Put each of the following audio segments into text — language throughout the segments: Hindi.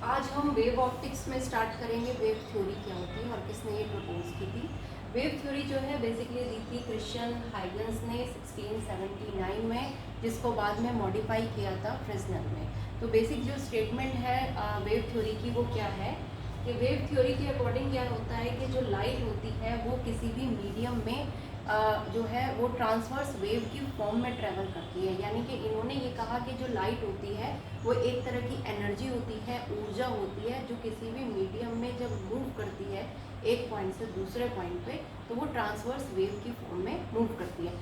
आज हम वेव ऑप्टिक्स में स्टार्ट करेंगे। वेव थ्योरी क्या होती है और किसने ये प्रपोज की थी। वेव थ्योरी जो है बेसिकली दी थी क्रिश्चियन हाइगन्स ने 1679 में, जिसको बाद में मॉडिफाई किया था फ्रेस्नेल में। तो बेसिक जो स्टेटमेंट है वेव थ्योरी की वो क्या है कि वेव थ्योरी के अकॉर्डिंग क्या होता है कि जो लाइट होती है वो किसी भी मीडियम में जो है वो ट्रांसवर्स वेव की फॉर्म में ट्रेवल करती है। यानी कि इन्होंने ये कहा कि जो लाइट होती है वो एक तरह की एनर्जी होती है, ऊर्जा होती है, जो किसी भी मीडियम में जब मूव करती है एक पॉइंट से दूसरे पॉइंट पे, तो वो ट्रांसवर्स वेव की फॉर्म में मूव करती है।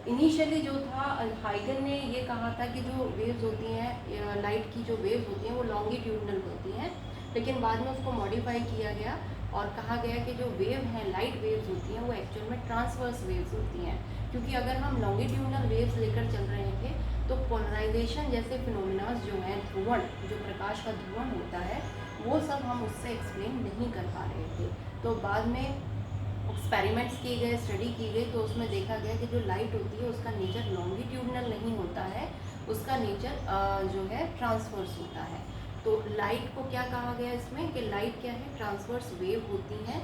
इनिशियली जो था हाइगन ने ये कहा था कि जो वेव्स होती हैं लाइट की, जो वेव्स होती हैं वो लॉन्गिट्यूडनल होती हैं, लेकिन बाद में उसको मॉडिफाई किया गया और कहा गया कि जो वेव हैं, लाइट वेव्स होती हैं, वो एक्चुअल में ट्रांसवर्स वेव्स होती हैं। क्योंकि अगर हम लॉन्गिट्यूडनल वेव्स लेकर चल रहे थे तो पोलराइजेशन जैसे फिनोमिनाज जो हैं, ध्रुवण, जो प्रकाश का ध्रुवण होता है, वो सब हम उससे एक्सप्लेन नहीं कर पा रहे थे। तो बाद में एक्सपेरिमेंट्स किए गए, स्टडी की गई, तो उसमें देखा गया कि जो लाइट होती है उसका नेचर लॉन्गिट्यूडनल नहीं होता है, उसका नेचर जो है ट्रांसवर्स होता है। तो लाइट को क्या कहा गया इसमें कि लाइट क्या है, ट्रांसवर्स वेव होती हैं,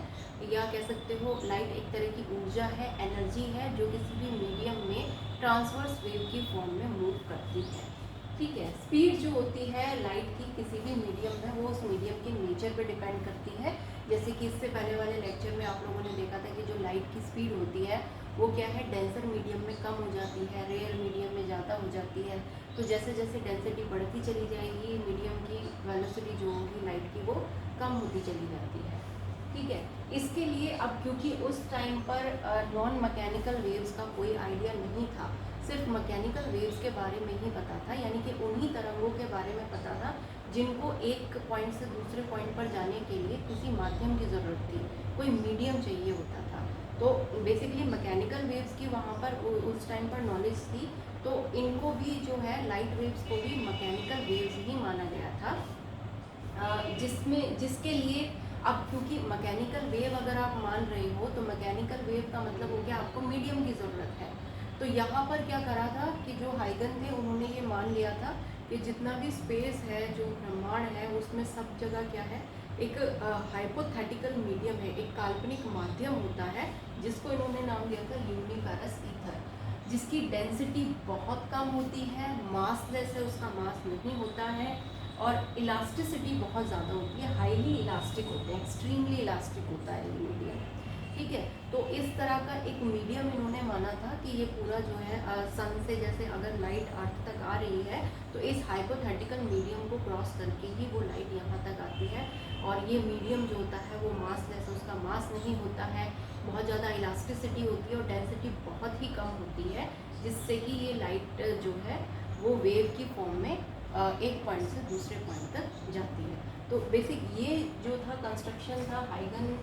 या कह सकते हो लाइट एक तरह की ऊर्जा है, एनर्जी है, जो किसी भी मीडियम में ट्रांसवर्स वेव की फॉर्म में मूव करती है। ठीक है। स्पीड जो होती है लाइट की किसी भी मीडियम में, वो उस मीडियम के नेचर पे डिपेंड करती है। जैसे कि इससे पहले वाले लेक्चर में आप लोगों ने देखा था कि जो लाइट की स्पीड होती है वो क्या है, डेंसर मीडियम में कम हो जाती है, रेयर मीडियम में ज़्यादा हो जाती है। तो जैसे जैसे डेंसिटी बढ़ती चली जाएगी, मीडियम की वेलोसिटी जो होगी लाइट की वो कम होती चली जाती है। ठीक है। इसके लिए अब क्योंकि उस टाइम पर नॉन मैकेनिकल वेव्स का कोई आइडिया नहीं था, सिर्फ मैकेनिकल वेव्स के बारे में ही पता था, यानी कि उन्हीं तरंगों के बारे में पता था जिनको एक पॉइंट से दूसरे पॉइंट पर जाने के लिए किसी माध्यम की ज़रूरत थी, कोई मीडियम चाहिए होता था। तो बेसिकली मैकेनिकल वेव्स की वहाँ पर उस टाइम पर नॉलेज थी, तो इनको भी जो है लाइट वेव्स को भी मैकेनिकल वेव्स ही माना गया था। जिसके लिए अब क्योंकि मैकेनिकल वेव अगर आप मान रहे हो तो मैकेनिकल वेव का मतलब हो गया आपको मीडियम की ज़रूरत है। तो यहाँ पर क्या करा था कि जो हाइगन थे उन्होंने ये मान लिया था कि जितना भी स्पेस है, जो ब्रह्मांड है, उसमें सब जगह क्या है, एक हाइपोथेटिकल मीडियम है, एक काल्पनिक माध्यम होता है, जिसको इन्होंने नाम दिया था यूनिवर्स ईथर, जिसकी डेंसिटी बहुत कम होती है, मासलेस है, उसका मास नहीं होता है, और इलास्टिसिटी बहुत ज़्यादा होती है, हाईली इलास्टिक होते हैं, एक्सट्रीमली इलास्टिक होता है ये मीडियम। ठीक है। तो इस तरह का एक मीडियम इन्होंने माना था कि ये पूरा जो है सन से, जैसे अगर लाइट अर्थ तक आ रही है तो इस हाइपोथेटिकल मीडियम को क्रॉस करके ही वो लाइट यहाँ तक आती है, और ये मीडियम जो होता है वो मासलेस, उसका मास नहीं होता है, बहुत ज़्यादा इलास्टिसिटी होती है और डेंसिटी बहुत ही कम होती है, जिससे कि ये लाइट जो है वो वेव की फॉर्म में एक पॉइंट से दूसरे पॉइंट तक जाती है। तो बेसिक ये जो था कंस्ट्रक्शन था हाइगन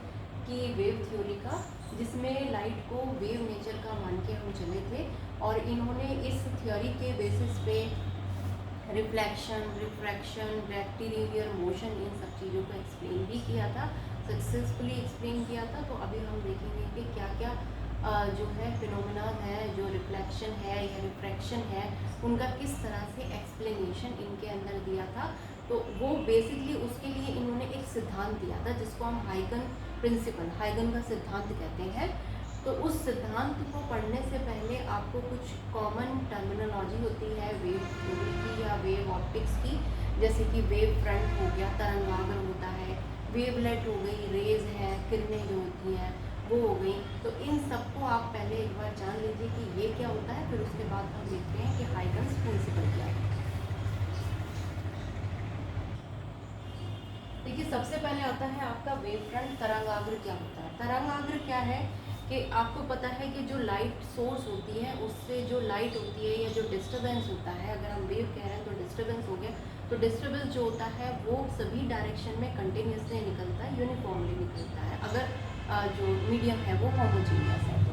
की वेव थ्योरी का, जिसमें लाइट को वेव नेचर का मान के हम चले थे, और इन्होंने इस थ्योरी के बेसिस पे रिफ्लेक्शन, रिफ्रैक्शन, बैक्टीरियल मोशन, इन सब चीज़ों को एक्सप्लेन भी किया था, सक्सेसफुली एक्सप्लेन किया था। तो अभी हम देखेंगे कि क्या क्या जो है फिनोमेना है, जो रिफ्लेक्शन है या रिफ्रैक्शन है, उनका किस तरह से एक्सप्लेनेशन इनके अंदर दिया था। तो वो बेसिकली उसके लिए इन्होंने एक सिद्धांत दिया था जिसको हम हाइगन प्रिंसिपल, हाइगन का सिद्धांत कहते हैं। तो उस सिद्धांत को पढ़ने से पहले आपको कुछ कॉमन टर्मिनोलॉजी होती है वेव थ्योरी की या वेव ऑप्टिक्स की, जैसे कि वेव फ्रंट हो गया, तरंगाग्र होता है, वेवलेट हो गई, रेज है, किरणें जो होती हैं वो हो गई। तो इन सबको आप पहले एक बार जान लीजिए कि ये क्या होता है, फिर उसके बाद हम देखते हैं कि हाइगन्स प्रिंसिपल क्या है। देखिए, सबसे पहले आता है आपका वेव फ्रंट। तरंगाग्र क्या होता है? तरंगाग्र क्या है कि आपको पता है कि जो लाइट सोर्स होती है उससे जो लाइट होती है या जो डिस्टर्बेंस होता है, अगर हम वेव कह रहे हैं तो डिस्टर्बेंस हो गया, तो डिस्टर्बेंस जो होता है वो सभी डायरेक्शन में कंटिन्यूसली निकलता है, यूनिफॉर्मली निकलता है, अगर जो मीडियम है वो होमोजीनियस है तो।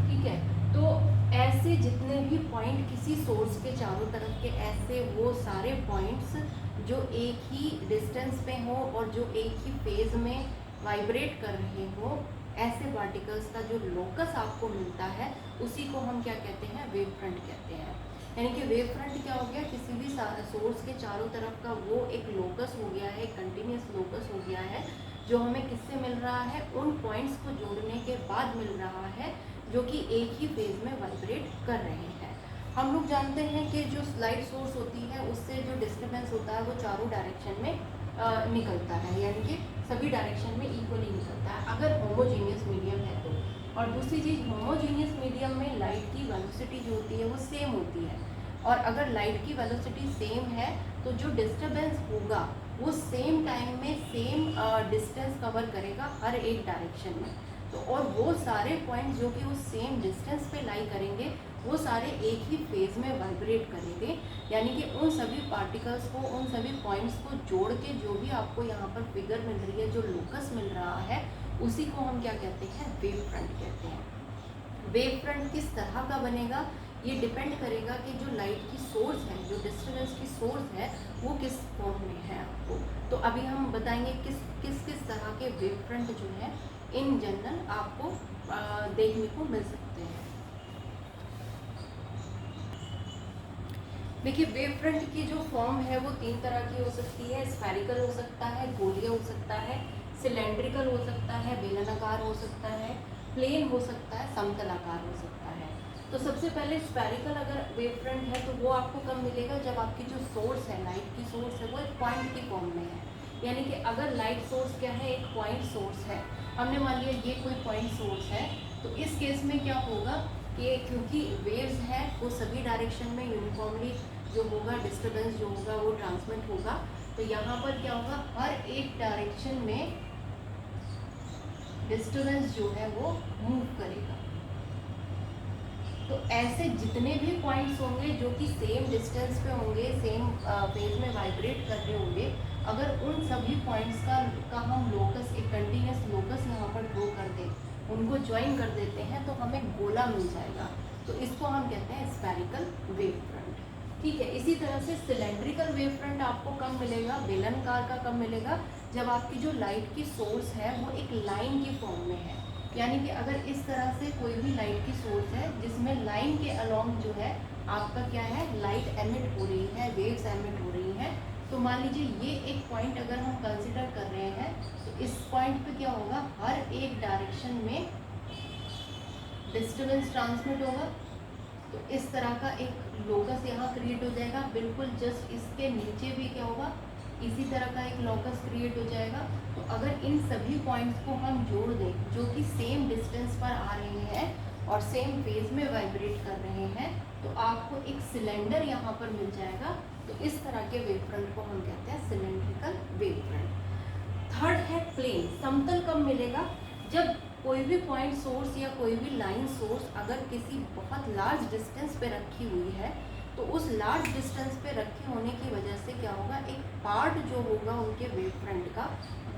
ठीक है। तो ऐसे जितने भी पॉइंट किसी सोर्स के चारों तरफ के, ऐसे वो सारे पॉइंट्स जो एक ही डिस्टेंस पे हो और जो एक ही फेज में वाइब्रेट कर रहे हो, ऐसे पार्टिकल्स का जो लोकस आपको मिलता है उसी को हम क्या कहते हैं, वेव फ्रंट कहते हैं। यानी कि वेव फ्रंट क्या हो गया, किसी भी सोर्स के चारों तरफ का वो एक लोकस हो गया है, कंटिन्यूस लोकस हो गया है, जो हमें किससे मिल रहा है, उन पॉइंट्स को जोड़ने के बाद मिल रहा है, जो कि एक ही फेज में वाइब्रेट कर रहे हैं। हम लोग जानते हैं कि जो लाइट सोर्स होती है उससे जो डिस्टर्बेंस होता है वो चारों डायरेक्शन में निकलता है, यानी कि सभी डायरेक्शन में इक्वली निकलता है अगर होमोजीनियस मीडियम है तो। और दूसरी चीज़, होमोजीनियस मीडियम में लाइट की वेलोसिटी जो होती है वो सेम होती है, और अगर लाइट की वेलोसिटी सेम है तो जो डिस्टर्बेंस होगा वो सेम टाइम में सेम डिस्टेंस कवर करेगा हर एक डायरेक्शन में। तो और वो सारे पॉइंट जो कि उस सेम डिस्टेंस पे लाई करेंगे वो सारे एक ही फेज में वाइब्रेट करेंगे, यानी कि उन सभी पार्टिकल्स को, उन सभी पॉइंट्स को जोड़ के जो भी आपको यहाँ पर फिगर मिल रही है, जो लोकस मिल रहा है, उसी को हम क्या कहते हैं, वेव फ्रंट कहते हैं। वेव फ्रंट किस तरह का बनेगा ये डिपेंड करेगा कि जो लाइट की सोर्स है, जो डिस्टर्बेंस की सोर्स है, वो किस फॉर्म में है आपको। तो अभी हम बताएंगे किस तरह के वेव फ्रंट जो है इन जनरल आपको देखने को मिल सकते हैं। देखिए, वेव फ्रंट की जो फॉर्म है वो 3 तरह की हो सकती है। स्फेरिकल हो सकता है, गोलीय हो सकता है, सिलेंड्रिकल हो सकता है, बेलनाकार हो सकता है, प्लेन हो सकता है, समतलाकार हो सकता है। तो सबसे पहले स्फेरिकल अगर वेव फ्रंट है तो वो आपको कब मिलेगा, जब आपकी जो सोर्स है, लाइट की सोर्स है, वो एक पॉइंट की फॉर्म में है। यानी कि अगर लाइट सोर्स क्या है, एक पॉइंट सोर्स है, हमने मान लिया ये कोई पॉइंट सोर्स है, तो इस केस में क्या होगा कि क्योंकि वेव्स है वो सभी डायरेक्शन में यूनिफॉर्मली जो होगा, डिस्टर्बेंस जो होगा वो ट्रांसमिट होगा, तो यहाँ पर क्या होगा, हर एक डायरेक्शन में डिस्टर्बेंस जो है वो मूव करेगा। तो ऐसे जितने भी पॉइंट्स होंगे जो कि सेम डिस्टेंस पे होंगे, सेम फेज में वाइब्रेट कर रहे होंगे, अगर उन सभी पॉइंट्स का हम लोकस, एक कंटिन्यूस लोकस यहाँ पर ड्रॉ कर दें, उनको ज्वाइन कर देते हैं, तो हमें गोला मिल जाएगा। तो इसको हम कहते हैं स्फेरिकल वेव फ्रंट। ठीक है, इसी तरह से सिलेंड्रिकल वेव फ्रंट आपको कब मिलेगा, बेलनाकार का कब मिलेगा, जब आपकी जो लाइट की सोर्स है वो एक लाइन की फॉर्म में है। यानी कि अगर इस तरह से कोई भी लाइट की सोर्स है जिसमें लाइन के अलोंग जो है आपका क्या है, लाइट एमिट हो रही है, वेव्स एमिट हो रही हैं, तो मान लीजिए ये एक पॉइंट अगर हम कंसिडर कर रहे हैं, तो इस पॉइंट पे क्या होगा, हर एक डायरेक्शन में डिस्टर्बेंस ट्रांसमिट होगा। तो इस तरह का एक लोकस यहाँ क्रिएट हो जाएगा। बिल्कुल जस्ट इसके नीचे भी क्या होगा, इसी तरह का एक लोकस क्रिएट हो जाएगा। तो अगर इन सभी पॉइंट्स को हम जोड़ दें जो कि सेम डिस्टेंस पर आ रहे हैं और सेम फेज में वाइब्रेट कर रहे हैं, तो आपको एक सिलेंडर यहाँ पर मिल जाएगा। तो इस तरह के वेव फ्रंट को हम कहते हैं सिलेंड्रिकल वेव फ्रंट। थर्ड है प्लेन। समतल कब मिलेगा, जब कोई भी पॉइंट सोर्स या कोई भी लाइन सोर्स अगर किसी बहुत लार्ज डिस्टेंस पे रखी हुई है, तो उस लार्ज डिस्टेंस पे रखे होने की वजह से क्या होगा, एक पार्ट जो होगा उनके वेव फ्रंट का,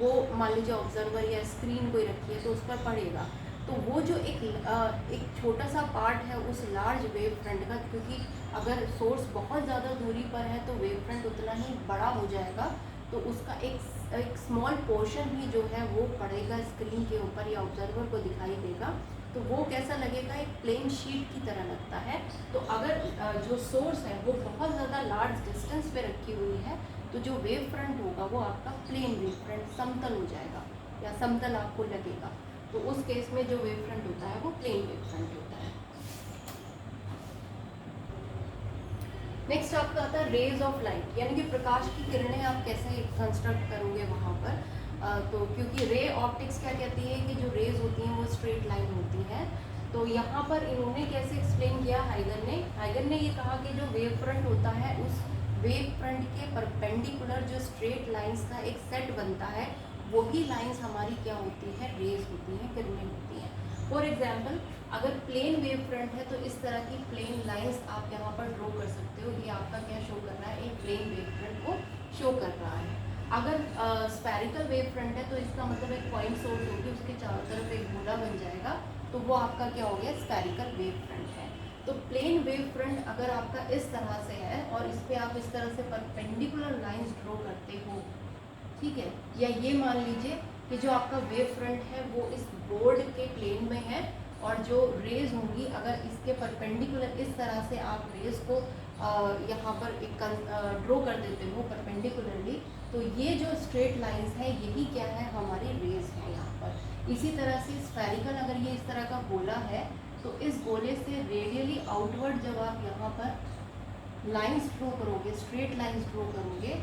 वो मान लीजिए ऑब्जर्वर या स्क्रीन कोई रखी है तो उस पर पड़ेगा, तो वो जो एक छोटा सा पार्ट है उस लार्ज वेव फ्रंट का, क्योंकि अगर सोर्स बहुत ज़्यादा दूरी पर है तो वेव फ्रंट उतना ही बड़ा हो जाएगा, तो उसका एक स्मॉल पोर्शन ही जो है वो पड़ेगा स्क्रीन के ऊपर या ऑब्जर्वर को दिखाई देगा, तो वो कैसा लगेगा, एक प्लेन शीट की तरह लगता है। तो अगर जो सोर्स है वो बहुत ज़्यादा लार्ज डिस्टेंस पे रखी हुई है, तो जो वेव फ्रंट होगा वो आपका प्लेन वेव फ्रंट, समतल हो जाएगा या समतल आपको लगेगा। तो उस केस में जो वेव फ्रंट होता है वो प्लेन वेव फ्रंट होता है। नेक्स्ट आपका आता है रेज ऑफ लाइट, यानी कि प्रकाश की किरणें आप कैसे कंस्ट्रक्ट करोगे वहाँ पर। तो क्योंकि रे ऑप्टिक्स क्या कहती है कि जो रेज होती हैं वो स्ट्रेट लाइन होती हैं, तो यहाँ पर इन्होंने कैसे एक्सप्लेन किया, हाइगर ने ये कहा कि जो वेव फ्रंट होता है उस वेव फ्रंट के परपेंडिकुलर जो स्ट्रेट लाइंस का एक सेट बनता है, वही लाइंस हमारी क्या होती है, रेज होती हैं, किरणें होती हैं। फॉर एग्जाम्पल अगर प्लेन वेव फ्रंट है तो इस तरह की प्लेन लाइंस आप यहाँ पर ड्रॉ कर सकते हो। ये आपका क्या शो कर रहा है, एक प्लेन वेव फ्रंट को शो कर रहा है। अगर स्फेरिकल वेव फ्रंट है तो इसका मतलब एक पॉइंट सोर्स होगी, उसके चारों तरफ एक गोला बन जाएगा, तो वो आपका क्या हो गया, स्फेरिकल वेव फ्रंट है। तो प्लेन वेव फ्रंट अगर आपका इस तरह से है और इस पर आप इस तरह से परपेंडिकुलर लाइंस ड्रॉ करते हो, ठीक है, या ये मान लीजिए कि जो आपका वेव फ्रंट है वो इस बोर्ड के प्लेन में है और जो रेज होंगी अगर इसके परपेंडिकुलर इस तरह से आप रेज को यहाँ पर एक ड्रॉ कर देते हो परपेंडिकुलरली, तो ये जो स्ट्रेट लाइंस है यही क्या है, हमारी रेज है यहाँ पर। इसी तरह से स्फेरिकल अगर ये इस तरह का गोला है तो इस गोले से रेडियली आउटवर्ड जब आप यहाँ पर लाइंस ड्रॉ करोगे, स्ट्रेट लाइंस ड्रॉ करोगे,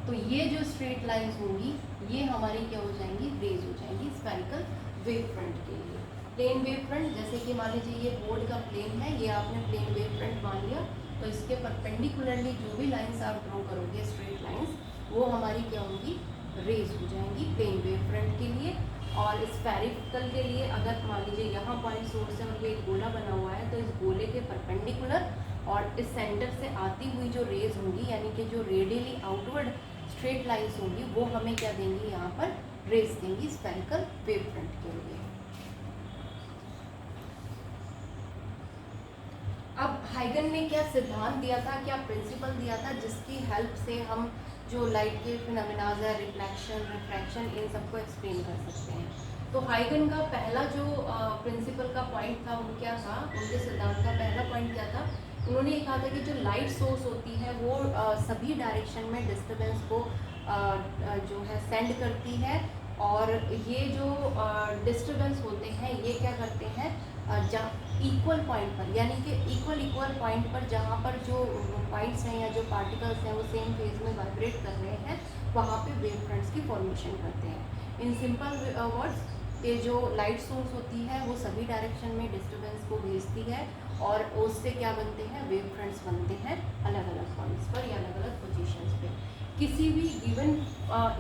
तो ये जो स्ट्रेट लाइंस होंगी ये हमारी क्या हो जाएंगी, रेज हो जाएंगी स्फेरिकल वेव फ्रंट के लिए। प्लेन वेव फ्रंट, जैसे कि मान लीजिए ये बोर्ड का प्लेन है, ये आपने प्लेन वेव फ्रंट मान लिया, तो इसके परपेंडिकुलरली जो भी लाइंस आप ड्रॉ करोगे स्ट्रेट लाइंस, वो हमारी क्या होंगी, रेज हो जाएंगी प्लेन वेव फ्रंट के लिए। और स्फेरिकल के लिए अगर मान लीजिए यहाँ पॉइंट सोर्स है और ये एक गोला बना हुआ है, तो इस गोले के परपेंडिकुलर और इस सेंटर से आती हुई जो रेज होंगी, यानी कि जो रेडियली आउटवर्ड स्ट्रेट लाइंस होंगी, वो हमें क्या देंगी, यहाँ पर रेज देंगी स्फेरिकल वेव फ्रंट के लिए। अब हाइगन ने क्या सिद्धांत दिया था, क्या प्रिंसिपल दिया था, जिसकी हेल्प से हम जो लाइट के फिनोमेनाज है, रिफ्लेक्शन, रिफ्रैक्शन, इन सबको एक्सप्लेन कर सकते हैं। तो हाइगन का पहला जो प्रिंसिपल का पॉइंट था वो क्या था, उनके सिद्धांत का पहला पॉइंट क्या था, उन्होंने ये कहा था कि जो लाइट सोर्स होती है वो सभी डायरेक्शन में डिस्टर्बेंस को जो है सेंड करती है, और ये जो डिस्टर्बेंस होते हैं ये क्या करते हैं, इक्वल पॉइंट पर, यानी कि इक्वल पॉइंट पर जहाँ पर जो पॉइंट्स हैं या जो पार्टिकल्स हैं वो सेम फेज में वाइब्रेट कर रहे हैं, वहाँ पे वेव फ्रंट्स की फॉर्मेशन करते हैं। इन सिंपल वर्ड्स, ये जो लाइट सोर्स होती है वो सभी डायरेक्शन में डिस्टर्बेंस को भेजती है, और उससे क्या बनते हैं, वेव फ्रंट्स बनते हैं अलग अलग पॉइंट्स पर या अलग अलग पोजीशंस पे। किसी भी गिवन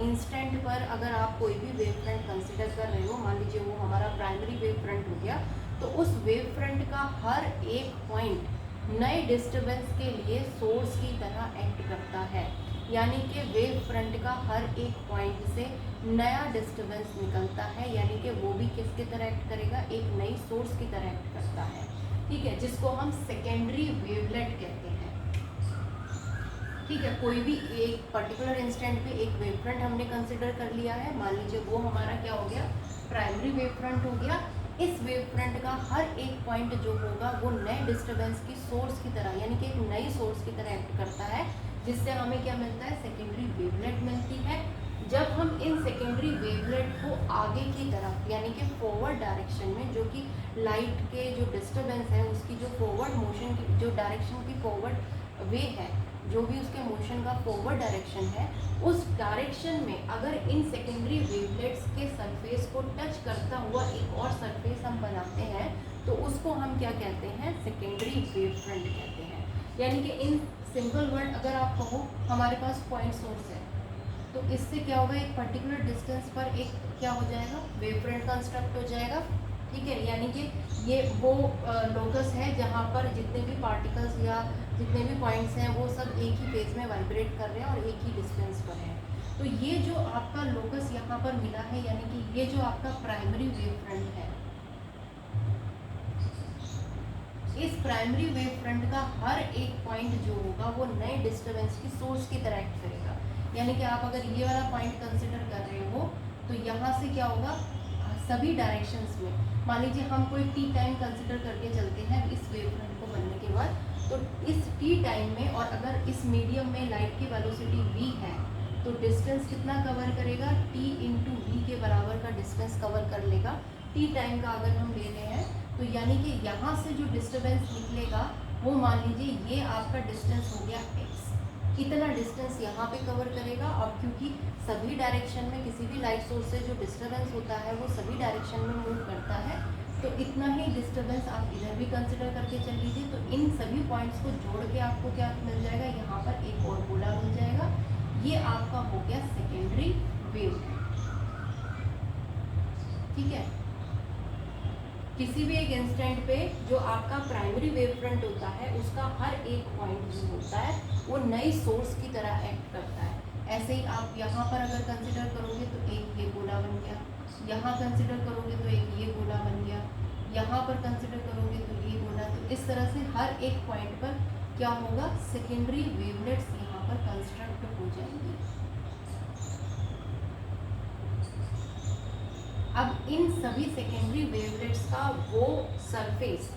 इंस्टेंट पर अगर आप कोई भी वेव फ्रंट कंसिडर कर रहे हो, मान लीजिए वो हमारा प्राइमरी वेव फ्रंट हो गया, तो उस वेव फ्रंट का हर एक पॉइंट नए डिस्टर्बेंस के लिए सोर्स की तरह एक्ट करता है, यानी कि वेव फ्रंट का हर एक पॉइंट से नया डिस्टर्बेंस निकलता है, यानी कि वो भी किसकी तरह एक्ट करेगा, एक नई सोर्स की तरह एक्ट करता है, ठीक है, जिसको हम सेकेंडरी वेवलेट कहते हैं। ठीक है, कोई भी एक पर्टिकुलर इंस्टेंट पे एक वेव फ्रंट हमने कंसिडर कर लिया है, मान लीजिए वो हमारा क्या हो गया, प्राइमरी वेव फ्रंट हो गया। इस वेव फ्रंट का हर एक पॉइंट जो होगा वो नए डिस्टर्बेंस की सोर्स की तरह, यानी कि एक नई सोर्स की तरह एक्ट करता है, जिससे हमें क्या मिलता है, सेकेंडरी वेवलेट मिलती है। जब हम इन सेकेंडरी वेवलेट को आगे की तरफ, यानी कि फॉरवर्ड डायरेक्शन में, जो कि लाइट के जो डिस्टर्बेंस है उसकी जो फॉरवर्ड मोशन की जो डायरेक्शन की फॉरवर्ड वे है, जो भी उसके मोशन का फॉरवर्ड डायरेक्शन है, उस डायरेक्शन में अगर इन सेकेंडरी वेवलेट्स के सरफेस को टच करता हुआ एक और सरफेस हम बनाते हैं, तो उसको हम क्या कहते हैं, सेकेंडरी वेव फ्रंट कहते हैं। यानी कि इन सिंपल वर्ड अगर आप कहो, हमारे पास पॉइंट सोर्स है, तो इससे क्या होगा, एक पर्टिकुलर डिस्टेंस पर एक क्या हो जाएगा, वेव फ्रंट कंस्ट्रक्ट हो जाएगा, ठीक है, यानी कि ये वो लोकस है जहाँ पर जितने भी पार्टिकल्स या जितने भी पॉइंट्स हैं वो सब एक ही फेज में वाइब्रेट कर रहे हैं और एक ही डिस्टेंस पर है। तो ये जो आपका लोकस यहाँ पर मिला है, यानी कि ये जो आपका प्राइमरी वेव फ्रंट है, इस प्राइमरी वेव फ्रंट का हर एक पॉइंट जो होगा वो नए डिस्टर्बेंस की सोर्स की तरह एक्ट करेगा। यानी कि आप अगर ये वाला पॉइंट कंसिडर कर रहे हो, तो यहाँ से क्या होगा, सभी डायरेक्शंस में, मान लीजिए हम कोई टी टाइम कंसिडर करके चलते हैं इस वेव फ्रंट को बनने के बाद, तो इस टी टाइम में, और अगर इस मीडियम में लाइट की वेलोसिटी v है, तो डिस्टेंस कितना कवर करेगा, t इंटू वी के बराबर का डिस्टेंस कवर कर लेगा। टी टाइम का अगर हम ले रहे हैं, तो यानी कि यहाँ से जो डिस्टर्बेंस निकलेगा वो मान लीजिए ये आपका डिस्टेंस हो गया x, इतना डिस्टेंस यहाँ पे कवर करेगा। और क्योंकि सभी डायरेक्शन में किसी भी लाइट सोर्स से जो डिस्टर्बेंस होता है वो सभी डायरेक्शन में मूव करता है, तो इतना ही डिस्टर्बेंस आप इधर भी कंसिडर करके चल लीजिए। तो इन सभी पॉइंट्स को जोड़ के आपको क्या मिल जाएगा, यहाँ पर एक और गोला मिल जाएगा। ये आपका हो गया सेकेंडरी वेव फ्रंट, ठीक है। किसी भी एक इंस्टेंट पे जो आपका प्राइमरी वेव फ्रंट होता है उसका हर एक पॉइंट जो होता है वो नई सोर्स की तरह एक्ट करता है। ऐसे ही आप यहाँ पर अगर कंसिडर करोगे तो एक ये गोला बन गया, यहाँ कंसिडर करोगे तो एक ये गोला बन गया, यहाँ पर कंसिडर करोगे तो ये गोला। तो इस तरह से हर एक पॉइंट पर क्या होगा, सेकेंडरी वेवलेट्स यहाँ पर कंस्ट्रक्ट हो जाएंगी। अब इन सभी सेकेंडरी वेवलेट्स का वो सरफेस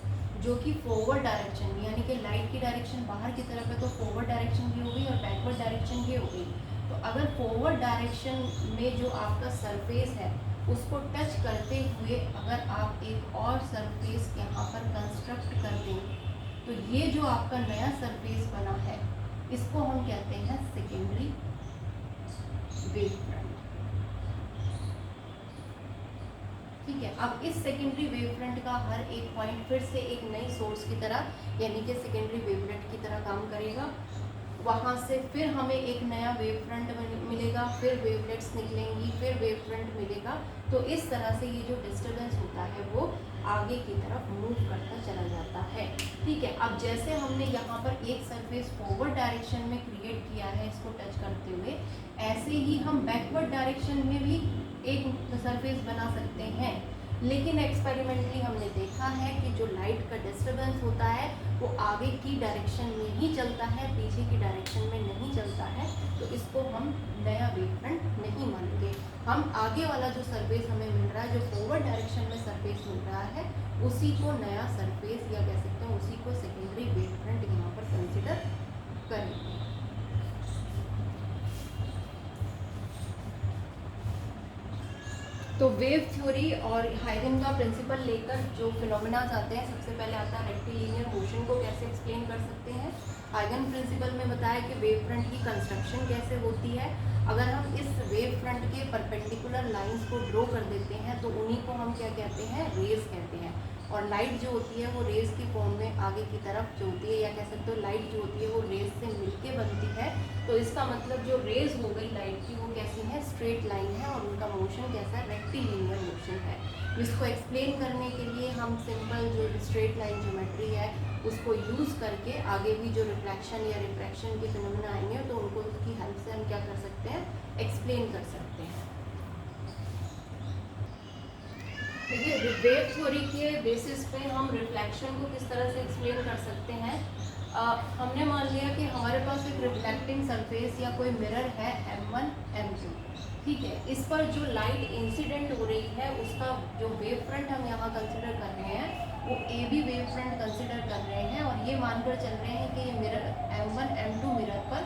जो कि फॉरवर्ड डायरेक्शन में, यानी कि लाइट की डायरेक्शन बाहर की तरफ है तो फॉरवर्ड डायरेक्शन भी हो गई और बैकवर्ड डायरेक्शन भी हो गई। तो अगर फॉरवर्ड डायरेक्शन में जो आपका सरफेस है उसको टच करते हुए अगर आप एक और सरफेस यहाँ पर कंस्ट्रक्ट कर दें तो ये जो आपका नया सरफेस बना है इसको हम कहते हैं सेकेंडरी वेव फ्रंट। ठीक है, अब इस सेकेंडरी वेव फ्रंट का हर एक पॉइंट फिर से एक नई सोर्स की तरह, यानी कि सेकेंडरी वेवलेट की तरह काम करेगा। वहाँ से फिर हमें एक नया वेव फ्रंट मिलेगा, फिर वेवलेट्स निकलेंगी, फिर वेव फ्रंट मिलेगा। तो इस तरह से ये जो डिस्टर्बेंस होता है वो आगे की तरफ मूव करता चला जाता है। ठीक है, अब जैसे हमने यहाँ पर एक सरफेस फॉरवर्ड डायरेक्शन में क्रिएट किया है इसको टच करते हुए, ऐसे ही हम बैकवर्ड डायरेक्शन में भी एक सरफेस बना सकते हैं। लेकिन एक्सपेरिमेंटली हमने देखा है कि जो लाइट का डिस्टर्बेंस होता है वो आगे की डायरेक्शन में ही चलता है, पीछे की डायरेक्शन में नहीं चलता है। तो इसको हम नया वेव फ्रंट नहीं मानेंगे। हम आगे वाला जो सरफेस हमें मिल रहा है, जो फॉरवर्ड डायरेक्शन में सरफेस मिल रहा है, उसी को नया सरफेस या कह सकते हैं उसी को सेकेंडरी वेव फ्रंट यहाँ पर कंसिडर करेंगे। तो वेव थ्योरी और हाइगन का प्रिंसिपल लेकर जो फिनोमेनाज आते हैं, सबसे पहले आता है रेक्टिलिनियर मोशन को कैसे एक्सप्लेन कर सकते हैं। हाइगन प्रिंसिपल में बताया कि वेव फ्रंट की कंस्ट्रक्शन कैसे होती है। अगर हम इस वेव फ्रंट के परपेंडिकुलर लाइंस को ड्रॉ कर देते हैं तो उन्हीं को हम क्या कहते हैं, रेज कहते हैं। और लाइट जो होती है वो रेज की फॉर्म में आगे की तरफ जो होती है, या कह सकते हो लाइट जो होती है वो रेज से मिलके बनती है। तो इसका मतलब जो रेज हो गई लाइट की वो कैसी है, स्ट्रेट लाइन है, और उनका मोशन कैसा है, रेक्टिलिनियर मोशन है। जिसको एक्सप्लेन करने के लिए हम सिंपल जो स्ट्रेट लाइन ज्योमेट्री है उसको यूज़ करके आगे भी जो रिफ्लेक्शन या रिफ्रैक्शन के फिनोमेना आएंगे तो उनको उसकी हेल्प से हम क्या कर सकते हैं, एक्सप्लेन कर सकते हैं। देखिए, वेव थ्योरी के बेसिस पे हम रिफ्लेक्शन को किस तरह से एक्सप्लेन कर सकते हैं। हमने मान लिया कि हमारे पास एक रिफ्लेक्टिंग सरफेस या कोई मिरर है M1 M2। ठीक है, इस पर जो लाइट इंसिडेंट हो रही है उसका जो वेव फ्रंट हम यहाँ कंसिडर कर रहे हैं वो AB वेव फ्रंट कंसिडर कर रहे हैं, और ये मानकर चल रहे हैं कि ये मिरर M1 M2 मिरर पर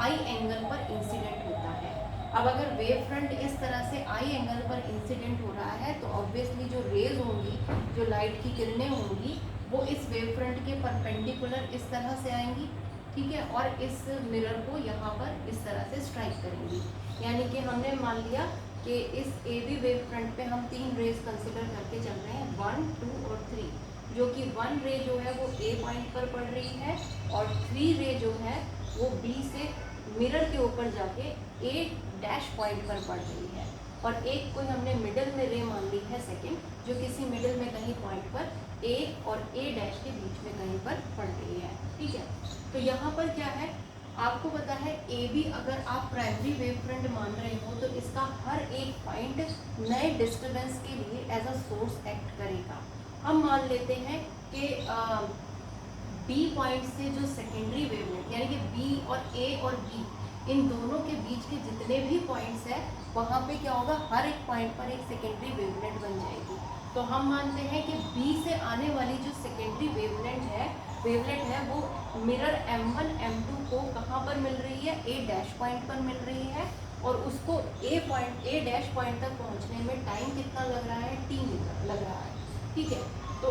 I एंगल पर इंसिडेंट होता है। अब अगर वेव फ्रंट इस तरह से I एंगल पर इंसिडेंट हो रहा है तो ऑब्वियसली जो रेज होंगी, जो लाइट की किरणें होंगी, वो इस वेव फ्रंट के परपेंडिकुलर इस तरह से आएंगी। ठीक है, और इस मिरर को यहाँ पर इस तरह से स्ट्राइक करेंगी। यानी कि हमने मान लिया कि इस AB वेव फ्रंट पे हम 3 रेज कंसिडर करके चल रहे हैं, 1, 2 और 3। जो कि 1 रे जो है वो A पॉइंट पर पड़ रही है, और 3 रे जो है वो B से मिरर के ऊपर जाके A डैश पॉइंट पर पड़ रही है, और एक कोई हमने मिडल में रे मान ली है सेकंड, जो किसी मिडल में कहीं पॉइंट पर A और A डैश के बीच में कहीं पर पड़ रही है। ठीक है, तो यहाँ पर क्या है, आपको पता है AB अगर आप प्राइमरी वेव फ्रंट मान रहे हो तो इसका हर एक पॉइंट नए डिस्टर्बेंस के लिए एज अ सोर्स एक्ट करेगा। हम मान लेते हैं कि B पॉइंट से जो सेकेंडरी वेवलेट, यानी कि B और A और B इन दोनों के बीच के जितने भी पॉइंट्स हैं वहाँ पे क्या होगा, हर एक पॉइंट पर एक सेकेंडरी वेवलेट बन जाएगी। तो हम मानते हैं कि B से आने वाली जो सेकेंडरी वेवलेट है वो मिरर M1 M2 को कहाँ पर मिल रही है, A डैश पॉइंट पर मिल रही है, और उसको A डैश पॉइंट तक पहुँचने में टाइम कितना लग रहा है, T लग रहा है। ठीक है, तो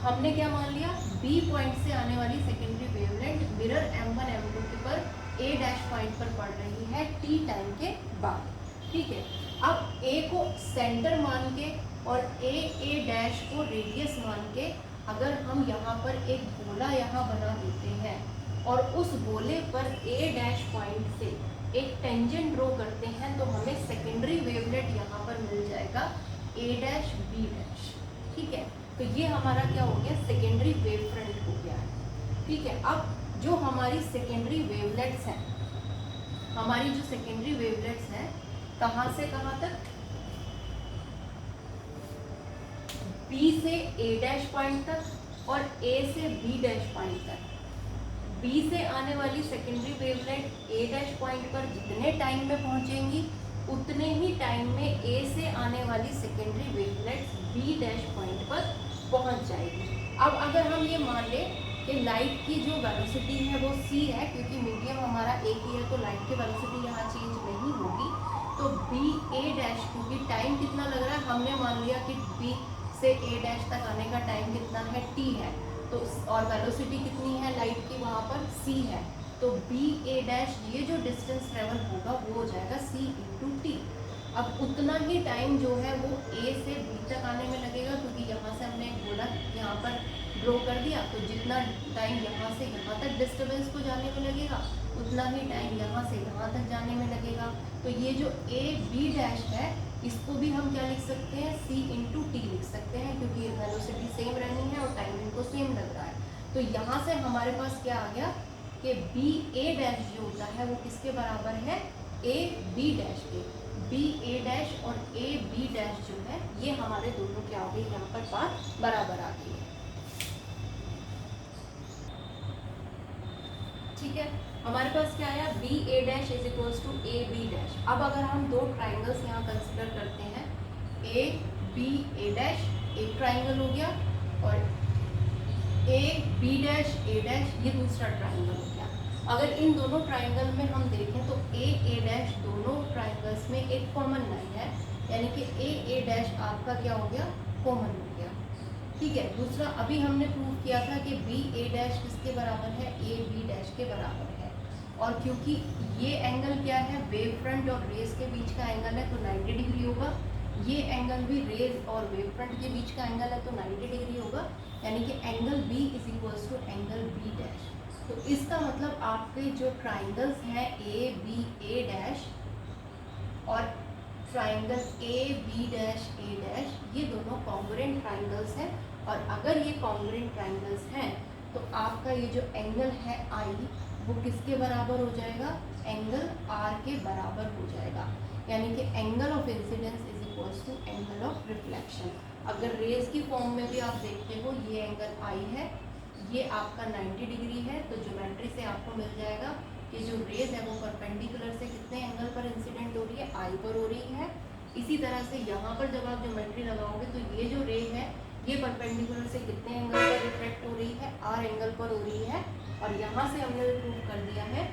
हमने क्या मान लिया, B पॉइंट से आने वाली secondary wavelet mirror M1 M2 के पर A डैश पॉइंट पर पड़ रही है T टाइम के बाद। ठीक है, अब A को सेंटर मान के और A डैश को रेडियस मान के अगर हम यहाँ पर एक गोला यहाँ बना देते हैं और उस गोले पर A डैश पॉइंट से एक टेंजेंट ड्रॉ करते हैं तो हमें सेकेंडरी वेवलेट यहाँ पर मिल जाएगा A डैश B डैश। ठीक है, तो ये हमारा क्या हो गया, सेकेंडरी वेव फ्रंट हो गया है। ठीक है, अब जो हमारी सेकेंडरी वेवलेट्स हैं, हमारी जो सेकेंडरी वेवलेट्स हैं कहाँ से कहाँ तक, B से A डैश पॉइंट तक और A से B डैश पॉइंट तक। B से आने वाली secondary wavelet A dash point पर जितने टाइम में पहुंचेंगी उतने ही टाइम में A से आने वाली secondary wavelet B dash point पर पहुंच जाएगी। अब अगर हम ये मान लें कि लाइट की जो वेलोसिटी है वो c है, क्योंकि मीडियम हमारा एक ही है तो लाइट की वेलोसिटी यहाँ चेंज नहीं होगी, तो बी ए डैश, क्योंकि टाइम कितना लग रहा है, हमने मान लिया कि बी से ए डैश तक आने का टाइम कितना है, t है, तो और वेलोसिटी कितनी है लाइट की वहाँ पर c है, तो बी ए डैश ये जो डिस्टेंस ट्रेवल होगा वो हो जाएगा c इंटू टी। अब उतना ही टाइम जो है वो a से b तक आने में लगेगा, क्योंकि यहाँ से हमने एक गोला यहाँ पर ड्रॉ कर दिया, तो जितना टाइम यहाँ से यहाँ तक डिस्टर्बेंस को जाने में लगेगा उतना ही टाइम यहाँ से यहाँ तक जाने में लगेगा। तो ये जो ए बी डैश है इसको भी हम क्या लिख सकते हैं, c इंटू टी लिख सकते हैं, क्योंकि वेलोसिटी सेम रहनी है और टाइम इनको सेम लग रहा है। तो यहाँ से हमारे पास क्या आ गया कि बी ए डैश जो होता है वो किसके बराबर है, ए बी डैश के। बी ए डैश और ए बी डैश जो है ये हमारे दोनों क्या हो गई, यहाँ पर बात बराबर आ गई है। ठीक है, हमारे पास क्या आया, B A dash is equals to A B dash. अब अगर हम दो ट्राइंगल्स यहाँ कंसिडर करते हैं, ए बी ए डैश एक ट्राइंगल हो गया और A B dash A dash ये दूसरा ट्राइंगल हो गया। अगर इन दोनों ट्राइंगल में हम देखें तो ए डैश दोनों ट्राइंगल्स में एक कॉमन लाइन है, यानी कि ए डैश आपका क्या हो गया, कॉमन हो गया। ठीक है, दूसरा अभी हमने प्रूव किया था कि बी ए डैश किसके बराबर है, ए बी डैश के बराबर है, और क्योंकि ये एंगल क्या है, वेव फ्रंट और रेज के बीच का एंगल है तो 90 डिग्री होगा, ये एंगल भी रेज और वेव फ्रंट के बीच का एंगल है तो 90 डिग्री होगा, यानी कि angle B is equals to angle B dash. तो इसका मतलब आपके जो ट्राइंगल्स हैं ए बी ए डैश और triangle A B dash A dash ये दोनों कॉन्ग्रुएंट ट्राइंगल्स हैं, और अगर ये कॉन्ग्रुएंट ट्राइंगल्स हैं तो आपका ये जो एंगल है आई वो किसके बराबर हो जाएगा, एंगल आर के बराबर हो जाएगा, यानी कि angle of incidence is equals to angle of reflection. अगर रेज की फॉर्म में भी आप देखते हो ये एंगल आई है, ये आपका 90 डिग्री है, तो ज्योमेट्री से आपको मिल जाएगा कि जो रेज है वो परपेंडिकुलर से कितने एंगल पर इंसिडेंट हो रही है, आई पर हो रही है। इसी तरह से यहाँ पर जब आप ज्योमेट्री लगाओगे तो ये जो रे है ये परपेंडिकुलर से कितने एंगल पर रिफ्लेक्ट हो रही है, आर एंगल पर हो रही है, और यहाँ से हमने प्रूव कर दिया है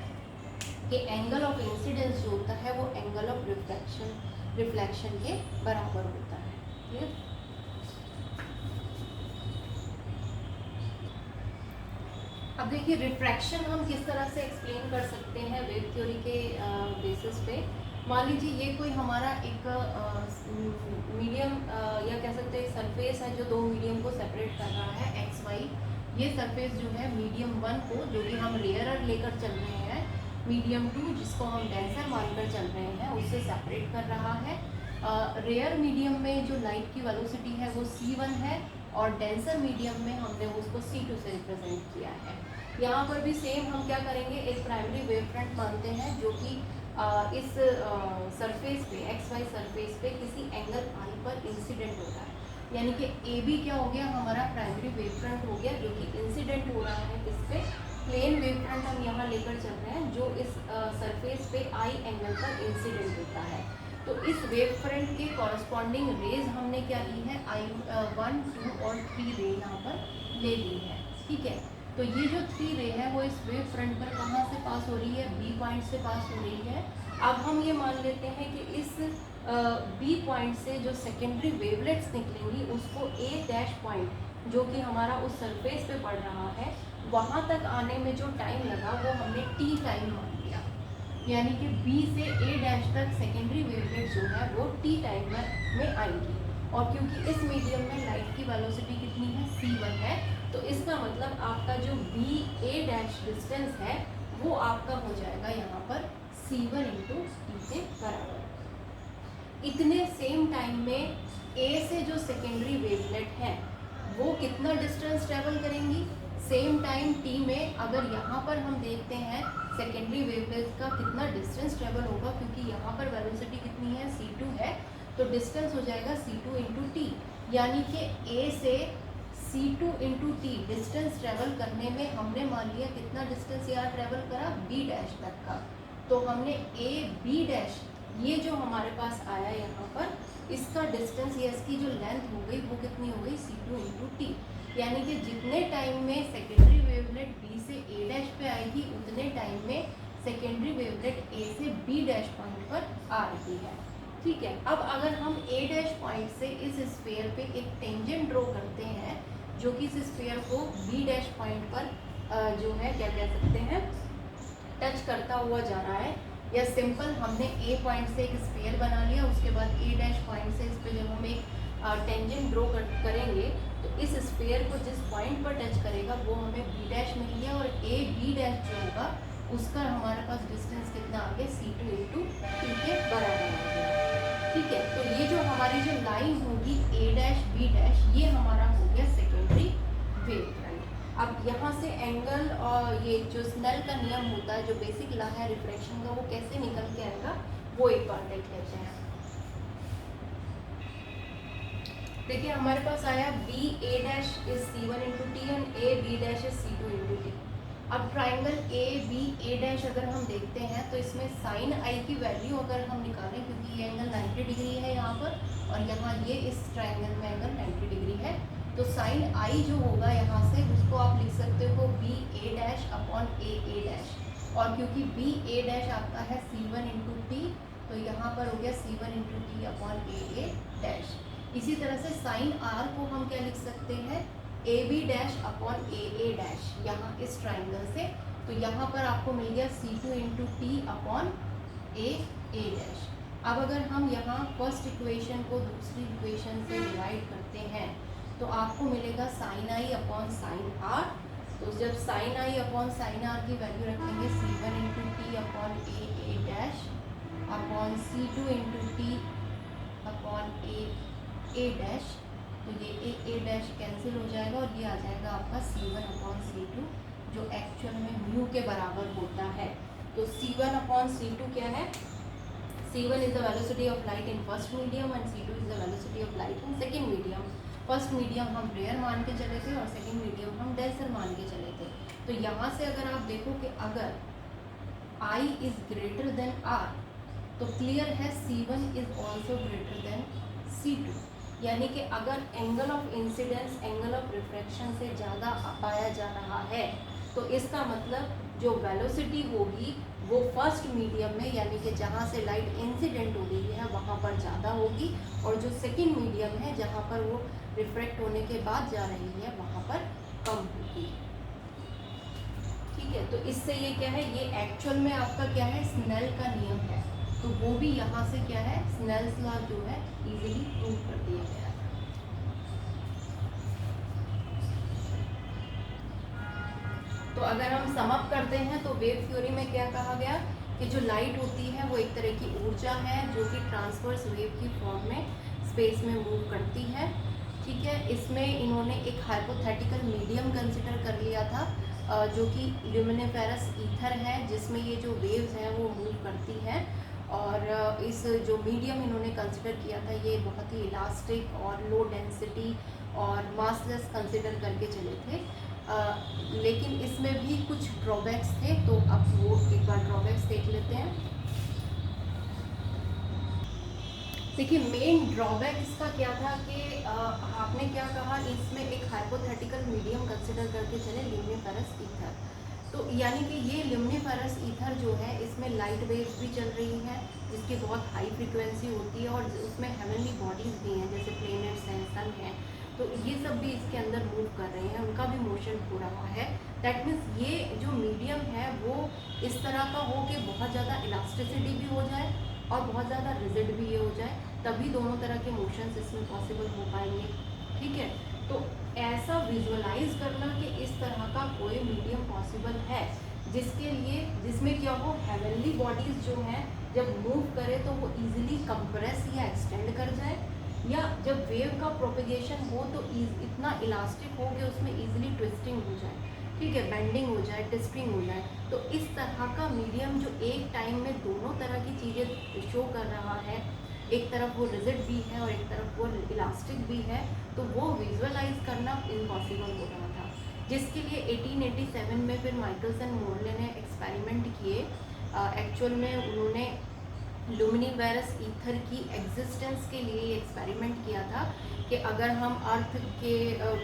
कि एंगल ऑफ इंसिडेंस जो होता है वो एंगल ऑफ रिफ्लेक्शन के बराबर होता है। क्लियर? अब देखिए रिफ्रैक्शन हम किस तरह से एक्सप्लेन कर सकते हैं वेव थ्योरी के बेसिस पे। मान लीजिए ये कोई हमारा एक मीडियम या कह सकते हैं सरफेस है जो दो मीडियम को सेपरेट कर रहा है एक्स वाई। ये सरफेस जो है मीडियम 1 को, जो कि हम रेयरर लेकर चल रहे हैं, मीडियम 2 जिसको हम डेंसर मानकर चल रहे हैं उससे सेपरेट कर रहा है। रेयर मीडियम में जो लाइट की वेलोसिटी है वो c1 है, और डेंसर मीडियम में हमने उसको c2 से रिप्रेजेंट किया है। यहाँ पर भी सेम हम क्या करेंगे, एक प्राइमरी वेव फ्रंट मानते हैं जो कि इस सरफेस पे एक्स वाई सरफेस पे किसी एंगल आई पर इंसिडेंट हो रहा है, यानी कि ए बी क्या हो गया, हमारा प्राइमरी वेव फ्रंट हो गया जो कि इंसिडेंट हो रहा है किस पे, प्लेन वेव फ्रंट हम यहाँ लेकर चल रहे हैं जो इस सरफेस पे आई एंगल पर इंसिडेंट होता है। तो इस वेव फ्रंट के कॉरस्पॉन्डिंग रेज हमने क्या ली है, I1, 2 और 3 रे यहाँ पर ले ली है। ठीक है, तो ये जो 3 रे है वो इस वेव फ्रंट पर कहाँ से पास हो रही है, बी पॉइंट से पास हो रही है। अब हम ये मान लेते हैं कि इस बी पॉइंट से जो सेकेंडरी वेवलेट्स निकलेंगी उसको ए डैश पॉइंट जो कि हमारा उस सरफेस पे पड़ रहा है वहाँ तक आने में जो टाइम लगा वो हमने टी टाइम मान लिया, यानी कि बी से ए डैश तक सेकेंडरी वेवलेट जो है वो टी टाइम में आएंगी। और क्योंकि इस मीडियम में लाइट की वेलोसिटी कितनी है, c1 है, तो इसका मतलब आपका जो बी ए डैश डिस्टेंस है वो आपका हो जाएगा यहाँ पर c1 इंटू टी से बराबर। इतने सेम टाइम में ए से जो सेकेंडरी वेवलेट है वो कितना डिस्टेंस ट्रेवल करेंगी, सेम टाइम टी में। अगर यहाँ पर हम देखते हैं सेकेंडरी वेवलेट का कितना डिस्टेंस ट्रेवल होगा, क्योंकि यहाँ पर वेलोसिटी कितनी है, c2 है, तो डिस्टेंस हो जाएगा c2 इंटू टी, यानी कि a से c2 into T distance travel करने में हमने मान लिया कितना डिस्टेंस यहाँ ट्रेवल करा, b डैश तक का। तो हमने a b डैश ये जो हमारे पास आया यहाँ पर इसका डिस्टेंस या इसकी जो लेंथ हो गई वो कितनी हो गई, c2 इंटू टी। यानी कि जितने टाइम में सेकेंडरी वेवलेट बी से ए डैश पे आएगी उतने टाइम में सेकेंडरी वेवलेट ए से बी डैश पॉइंट पर आ रही है। ठीक है, अब अगर हम ए डैश पॉइंट से इस स्फीयर पे एक टेंजेंट ड्रॉ करते हैं जो कि इस स्फीयर को बी डैश पॉइंट पर जो है क्या कह सकते हैं टच करता हुआ जा रहा है, या सिंपल हमने ए पॉइंट से एक स्फीयर बना लिया, उसके बाद ए डैश पॉइंट से इस पर जब हम एक टेंजेंट ड्रॉ करेंगे तो इस स्फीयर को जिस पॉइंट पर टच करेगा वो हमें बी डैश मिल गया, और ए बी डैश जो होगा उसका हमारे पास डिस्टेंस कितना आ गया C2 इंटू टी के बराबर आ गया। ठीक है, तो ये जो हमारी जो लाइन होगी ए डैश बी डैश ये हमारा हो गया सेकेंडरी वेव फ्रंट। अब यहाँ से एंगल और ये जो स्नेल का नियम होता है जो बेसिक लॉ है रिफ्रैक्शन का वो कैसे निकल के आएगा वो एक बार देख लेते हैं। देखिए हमारे पास आया B A dash is C1 into T and A B dash is C2 into T. अब triangle A B A dash अगर हम देखते हैं तो इसमें साइन आई की वैल्यू अगर हम निकालें, क्योंकि ये एंगल 90 डिग्री है यहाँ पर और यहाँ ये इस ट्राइंगल में एंगल 90 डिग्री है, तो साइन आई जो होगा यहाँ से उसको आप लिख सकते हो B A dash upon A dash, और क्योंकि बी ए डैश आपका है C1 इंटू टी तो यहाँ पर हो गया C1 into T upon A dash. इसी तरह से साइन आर को हम क्या लिख सकते हैं A B dash upon A dash यहाँ इस ट्राइंगल से, तो यहाँ पर आपको मिल गया C2 into T upon A dash. अब अगर हम यहाँ फर्स्ट इक्वेशन को दूसरी इक्वेशन से डिवाइड करते हैं तो आपको मिलेगा sine I upon sine R, तो जब sine I upon sine R की वैल्यू रखेंगे C1 into T upon A dash upon C2 into T upon A dash, तो ये ए डैश कैंसिल हो जाएगा और ये आ जाएगा आपका C1 अपॉन C2 जो एक्चुअल में म्यू के बराबर होता है। तो C1 अपॉन C2 क्या है, C1 is the velocity of light in first medium and C2 is the velocity of light in second medium. First medium हम रेयर मान के चले थे और सेकेंड मीडियम हम डेंसर मान के चले थे। तो यहाँ से अगर आप देखो कि अगर I is greater than R तो क्लियर है C1 is also greater than C2, यानी कि अगर angle of incidence angle of refraction से ज़्यादा पाया जा रहा है तो इसका मतलब जो वेलोसिटी होगी वो फर्स्ट मीडियम में यानी कि जहाँ से लाइट इंसिडेंट हो रही है वहाँ पर ज़्यादा होगी, और जो सेकेंड मीडियम है जहाँ पर वो रिफ्रैक्ट होने के बाद जा रही है वहाँ पर कम होगी। ठीक है, तो इससे ये क्या है, ये एक्चुअल में आपका क्या है स्नेल का नियम है, तो वो भी यहाँ से क्या है स्नेल्स लॉ जो है इजीली प्रूव कर दिया गया है। तो अगर हम सम अप करते हैं तो वेव थ्योरी में क्या कहा गया कि जो लाइट होती है वो एक तरह की ऊर्जा है जो कि ट्रांसवर्स वेव की फॉर्म में स्पेस में मूव करती है। ठीक है, इसमें इन्होंने एक हाइपोथेटिकल मीडियम कंसिडर कर लिया था जो कि ल्यूमिनिफेरस ईथर है जिसमें ये जो वेव्स हैं वो मूव करती हैं, और इस जो मीडियम इन्होंने कंसिडर किया था ये बहुत ही इलास्टिक और लो डेंसिटी और मासलेस कंसिडर करके चले थे, लेकिन इसमें भी कुछ ड्रॉबैक्स थे, तो अब वो एक बार ड्रॉबैक्स देख लेते हैं। देखिए मेन ड्रॉबैक इसका क्या था कि आपने क्या कहा इसमें एक हाइपोथेटिकल मीडियम कंसिडर करके चले ल्यूमिनिफेरस ईथर, तो यानी कि ये ल्यूमिनिफेरस ईथर जो है इसमें लाइट वेव्स भी चल रही हैं जिसकी बहुत हाई फ्रीक्वेंसी होती है, और उसमें हेवनली बॉडीज़ भी हैं जैसे प्लैनेट्स हैं सन है, तो ये सब भी इसके अंदर मूव कर रहे हैं, उनका भी मोशन हो रहा है। दैट मीन्स ये जो मीडियम है वो इस तरह का हो कि बहुत ज़्यादा इलास्टिसिटी भी हो जाए और बहुत ज़्यादा रिजिड भी ये हो जाए, तभी दोनों तरह के मोशंस इसमें पॉसिबल हो पाएंगे। ठीक है, तो ऐसा विजुअलाइज करना कि इस तरह का कोई मीडियम पॉसिबल है जिसमें क्या हो हेवनली बॉडीज़ जो हैं जब मूव करे तो वो इजीली कंप्रेस या एक्सटेंड कर जाए, या जब वेव का प्रोपेगेशन हो तो इतना इलास्टिक हो कि उसमें इजीली ट्विस्टिंग हो जाए, ठीक है, बेंडिंग हो जाए, ट्विस्टिंग हो जाए। तो इस तरह का मीडियम जो एक टाइम में दोनों तरह की चीज़ें शो कर रहा है, एक तरफ वो रिजिड भी है और एक तरफ वो इलास्टिक भी है, तो वो विजुअलाइज करना इम्पॉसिबल हो रहा था, जिसके लिए 1887 में फिर माइकल्स एंड मोरले ने एक्सपेरिमेंट किए। एक्चुअल में उन्होंने लुमिनिवेरस ईथर की एग्जिस्टेंस के लिए ये एक्सपेरिमेंट किया था कि अगर हम अर्थ के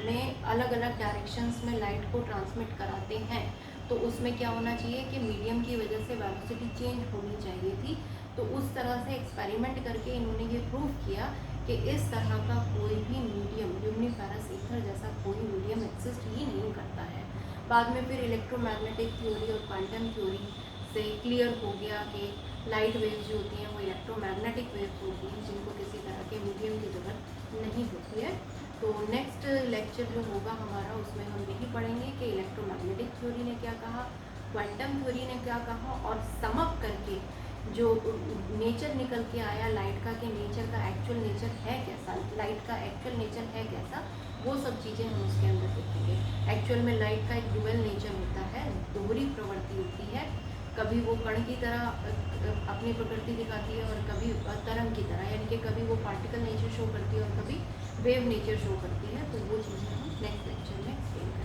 में अलग अलग डायरेक्शंस में लाइट को ट्रांसमिट कराते हैं तो उसमें क्या होना चाहिए कि मीडियम की वजह से वेलोसिटी चेंज होनी चाहिए थी। तो उस तरह से एक्सपेरिमेंट करके इन्होंने ये प्रूव किया कि इस तरह का कोई भी मीडियम ल्यूमिनिफेरस ईथर जैसा कोई मीडियम एक्सिस्ट ही नहीं करता है। बाद में फिर इलेक्ट्रोमैग्नेटिक थ्योरी और क्वांटम थ्योरी से क्लियर हो गया कि लाइट वेव्स जो होती हैं वो इलेक्ट्रोमैग्नेटिक वेव्स होती हैं जिनको किसी तरह के मीडियम की ज़रूरत नहीं होती है। तो नेक्स्ट लेक्चर जो होगा हमारा उसमें हम यही पढ़ेंगे कि इलेक्ट्रोमैग्नेटिक थ्योरी ने क्या कहा, क्वांटम थ्योरी ने क्या कहा, और समअप करके जो नेचर निकल के आया लाइट का कि नेचर का एक्चुअल नेचर है कैसा, लाइट का एक्चुअल नेचर है कैसा, वो सब चीज़ें हम उसके अंदर देखेंगे। एक्चुअल में लाइट का एक डुअल नेचर होता है, दोहरी प्रवृत्ति होती है, कभी वो कण की तरह अपनी प्रकृति दिखाती है और कभी तरंग की तरह, यानी कि कभी वो पार्टिकल नेचर शो करती है और कभी वेव नेचर शो करती है। तो वो चीज़ें हम नेक्स्ट लेक्चर में एक्सप्लेन करेंगे।